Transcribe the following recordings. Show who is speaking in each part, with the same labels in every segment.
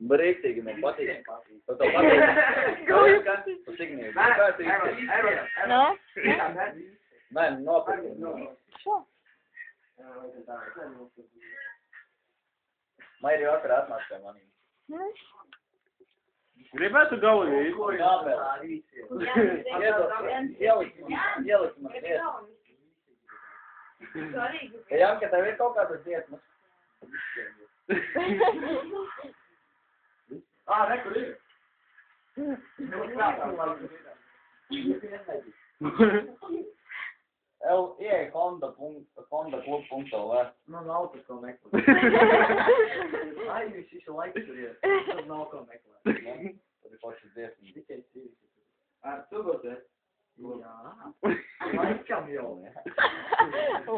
Speaker 1: Brīktīgi man patīk. Tev patīk? Tu signīji. Kā tu izties?
Speaker 2: No?
Speaker 1: Nē, nopirki.
Speaker 2: Šo?
Speaker 1: Mairi vakar atnāc pie manī.
Speaker 3: Gribētu galvīgi?
Speaker 1: Jāpēc. Ielikt man dziesmas. Janka, tev ir kaut kādas dziesmas? Rekur ir. Ieej honda.club.lv. Man nav tas, ko meklēt. Ai, viņš visu laiku tur ir. Tad nav ko meklēt. Tad ir pašas dziesmas. Tikai cīri. Tu būtu? Jā. Laikam jau.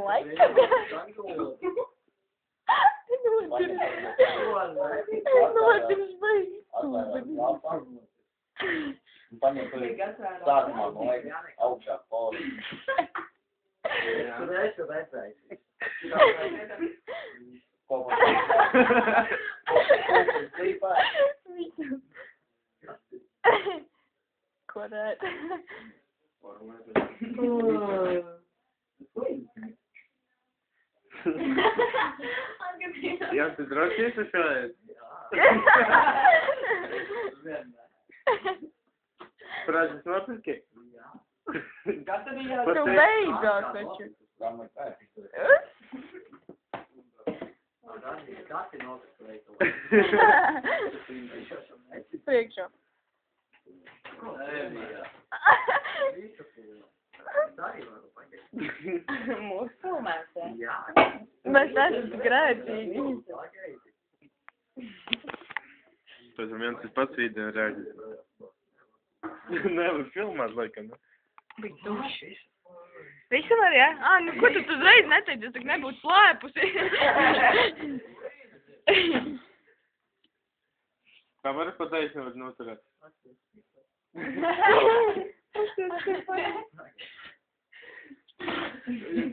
Speaker 2: Laikam?
Speaker 1: Paņem tur sākumā, man liekas, augšā poli. Tur esi redzējis. Ko
Speaker 2: Korēt.
Speaker 3: Jā, tu droši iesašājies? Frāzes nopirki? Jā.
Speaker 2: Tu beidzot taču. Priekšā. Mūsu filmēs, jā? Mēs esam grēcīgi.
Speaker 3: Tas viens tas pats video rēģis. Nevar filmāt, laikam, ne?
Speaker 2: Bija tuši. Visi var, jā? Nu ko tu uzreiz neteici, es tak nebūtu slēpusi.
Speaker 3: Kā var pateikt, nevar noturēt?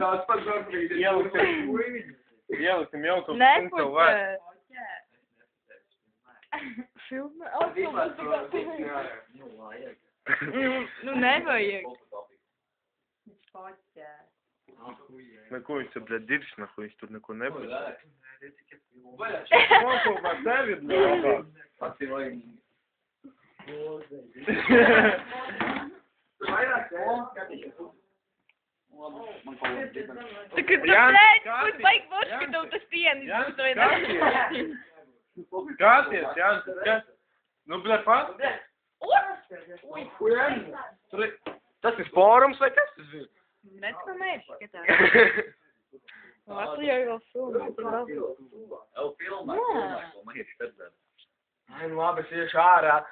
Speaker 3: Tās pats varbūt ieliksim jautu punktu vēl.
Speaker 2: Filmē? Nu nevajag.
Speaker 3: Neko viņš te, bļad, dirš, nahu, viņš tur neko nebūs. Kopā tevi, bļad.
Speaker 2: Tu, kad tu blēd, būs baigi voška tev tas pienis.
Speaker 3: Skaties, Jānis, skaties. Nu, bļad, pats? Tas ir fórums vai kas tas ir?
Speaker 2: Redz, ko mērķi skatās. Latvijā jau filmē.
Speaker 1: Jau filmē, ko man ir šķedzēt.
Speaker 3: Ai, nu labi, es iešu ārā.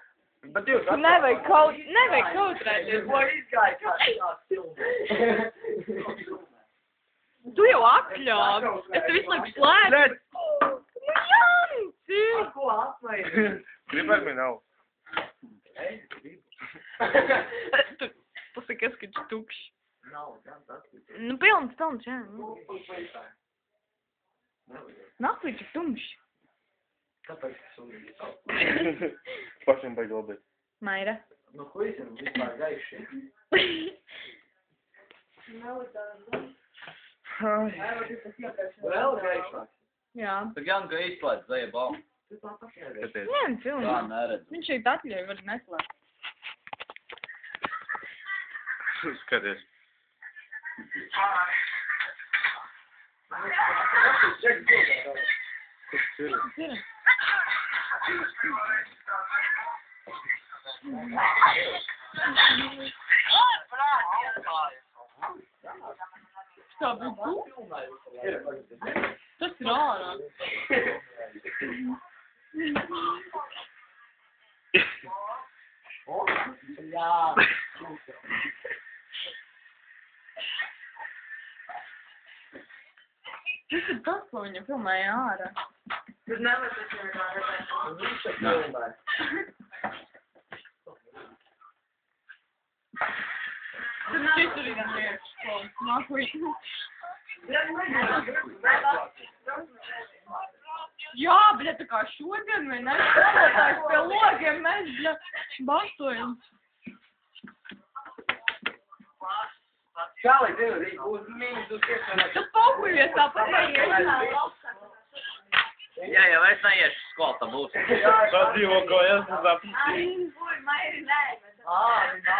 Speaker 3: Bet jūs
Speaker 2: Tu nevajag kautrēties.
Speaker 1: Ko izgāja kāds filmē?
Speaker 2: Tu jau atļāvi. Es te visu laiku slēdzu. Nu, Janci!
Speaker 1: Ko atmaini?
Speaker 3: Gribēt man nav.
Speaker 2: Tu pasakies, ka viņš tukšs.
Speaker 1: Nav, tas ir.
Speaker 2: Nu, pilns, jā. Nahuj, cik tumšs.
Speaker 1: Kāpēc tas sūdīgi?
Speaker 3: Pašam baigi labēt.
Speaker 2: Maira.
Speaker 1: Nu, ko esam vispār gaiši? Vēl gaišāk.
Speaker 2: Jā.
Speaker 1: Tad Janka izslēdz Zeja balvu.
Speaker 3: Skaties.
Speaker 2: Nē, filmē.
Speaker 1: Tā neredz.
Speaker 2: Viņš šeit atļauj, var neslēgt.
Speaker 3: Skaties.
Speaker 2: Zini? Tā bija tas ir ārā.
Speaker 1: Jā.
Speaker 2: Tas ir tas, ko viņa filmēja ārā.
Speaker 1: Tur nevar tas jau kā redzēt. Viņš ir filmē.
Speaker 2: Šis tur ir gan mērķis, ko nākuj. Jā, bļa, tā kā šodien, vai ne? Skolotājs pie logiem, mēs, bļa, basojam.
Speaker 1: Čāli, tev būs mīnus uz iesvēlēt.
Speaker 2: Tu poguļies tāpat, vai ies?
Speaker 4: Jā, ja vairs neiešu skolu, tad būs.
Speaker 3: Tas dzīvo kojas, tas apsīk.
Speaker 2: Ai, nē.
Speaker 1: Ā, nā.